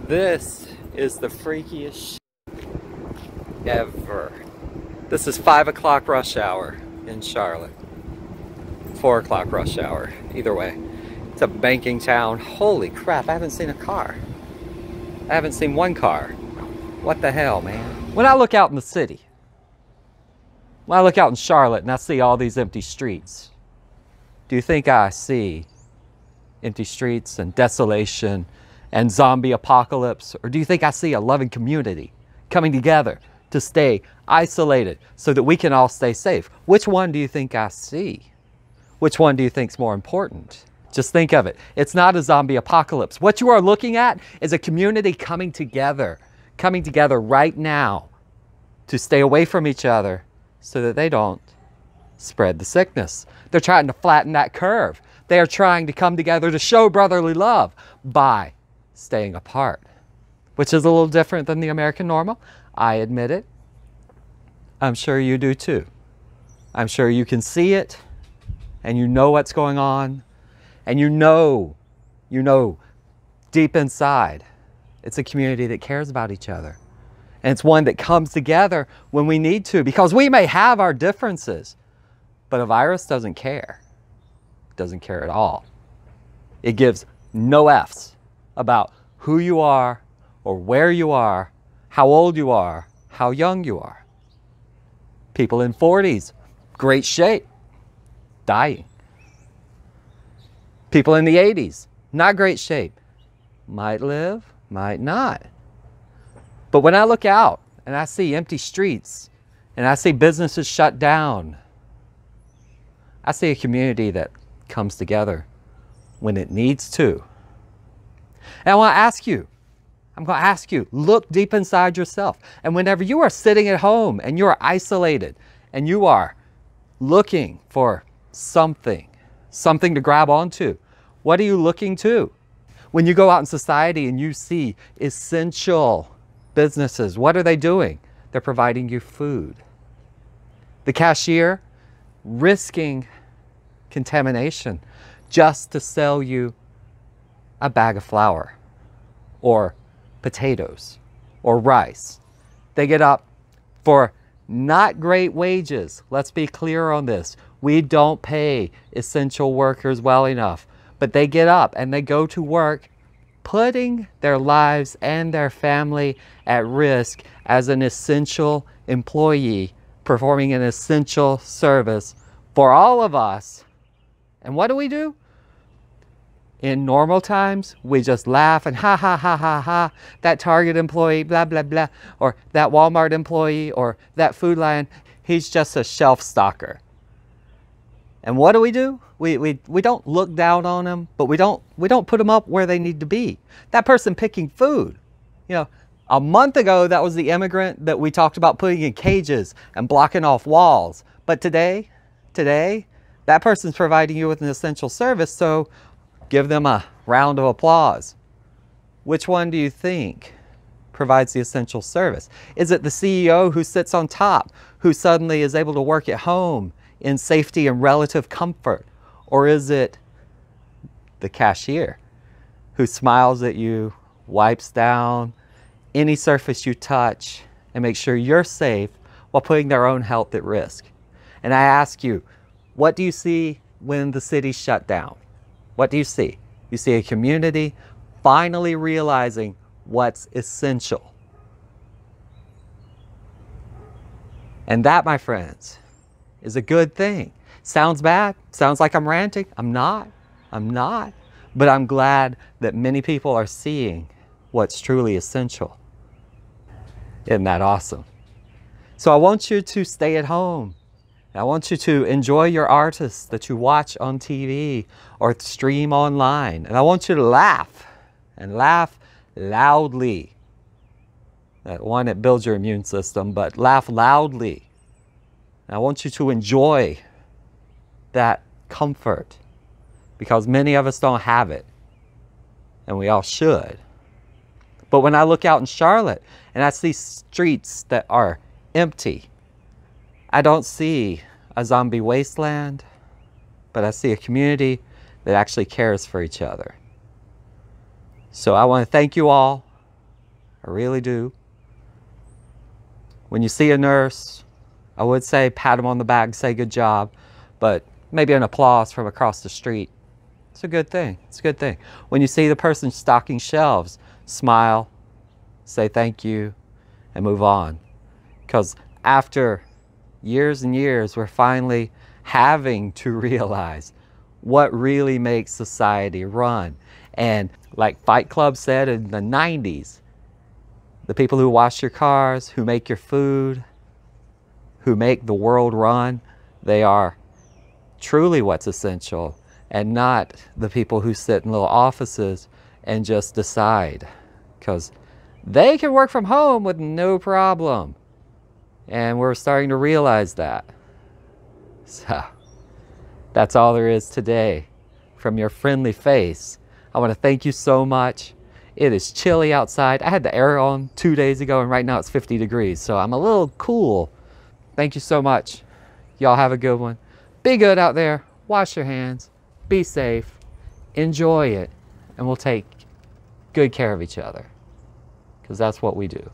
This is the freakiest ever. This is 5 o'clock rush hour in Charlotte. 4 o'clock rush hour, either way. It's a banking town. Holy crap, I haven't seen a car. I haven't seen one car. What the hell, man? When I look out in the city, when I look out in Charlotte and I see all these empty streets, do you think I see empty streets and desolation and zombie apocalypse? Or do you think I see a loving community coming together to stay isolated so that we can all stay safe? Which one do you think I see? Which one do you think is more important? Just think of it. It's not a zombie apocalypse. What you are looking at is a community coming together right now to stay away from each other so that they don't spread the sickness. They're trying to flatten that curve. They are trying to come together to show brotherly love by staying apart, which is a little different than the American normal. I admit it. I'm sure you do too. I'm sure you can see it and you know what's going on, and you know deep inside it's a community that cares about each other. And it's one that comes together when we need to, because we may have our differences, but a virus doesn't care. It doesn't care at all. It gives no F's about who you are or where you are, how old you are, how young you are. People in 40s, great shape, dying. People in the 80s, not great shape, might live, might not. But when I look out and I see empty streets and I see businesses shut down, I see a community that comes together when it needs to. And I want to ask you, I'm going to ask you, look deep inside yourself. And whenever you are sitting at home and you are isolated and you are looking for something to grab onto, what are you looking to? When you go out in society and you see essential businesses, what are they doing? They're providing you food. The cashier risking contamination just to sell you a bag of flour or potatoes or rice. They get up for not great wages. Let's be clear on this. We don't pay essential workers well enough, but they get up and they go to work, putting their lives and their family at risk as an essential employee, performing an essential service for all of us. And what do? In normal times, we just laugh and ha ha ha ha ha, that Target employee, blah blah blah, or that Walmart employee, or that Food Lion, he's just a shelf stocker. And what do? We don't look down on them, but we don't put them up where they need to be. That person picking food, you know, a month ago that was the immigrant that we talked about putting in cages and blocking off walls. But today, that person's providing you with an essential service, so give them a round of applause. Which one do you think provides the essential service? Is it the CEO who sits on top, who suddenly is able to work at home in safety and relative comfort? Or is it the cashier who smiles at you, wipes down any surface you touch, and makes sure you're safe while putting their own health at risk? And I ask you, what do you see when the city's shut down? What do you see? You see a community finally realizing what's essential. And that, my friends, is a good thing. Sounds bad? Sounds like I'm ranting? I'm not. But I'm glad that many people are seeing what's truly essential. Isn't that awesome? So I want you to stay at home. I want you to enjoy your artists that you watch on TV or stream online. And I want you to laugh, and laugh loudly. One, it builds your immune system, but laugh loudly. And I want you to enjoy that comfort, because many of us don't have it, and we all should. But when I look out in Charlotte and I see streets that are empty, I don't see a zombie wasteland, but I see a community that actually cares for each other. So I want to thank you all I really do. When you see a nurse, I would say pat them on the back, say good job, but maybe an applause from across the street. It's a good thing. It's a good thing. When you see the person stocking shelves, smile, say thank you, and move on. Because after years and years, we're finally having to realize what really makes society run. And like Fight Club said in the 90s, the people who wash your cars, who make your food, who make the world run, they are truly what's essential, and not the people who sit in little offices and just decide. Because they can work from home with no problem. And we're starting to realize that. So that's all there is today from your friendly face. I want to thank you so much. It is chilly outside. I had the air on 2 days ago, and right now it's 50 degrees, so I'm a little cool. Thank you so much. Y'all have a good one. Be good out there. Wash your hands. Be safe. Enjoy it. And we'll take good care of each other, because that's what we do.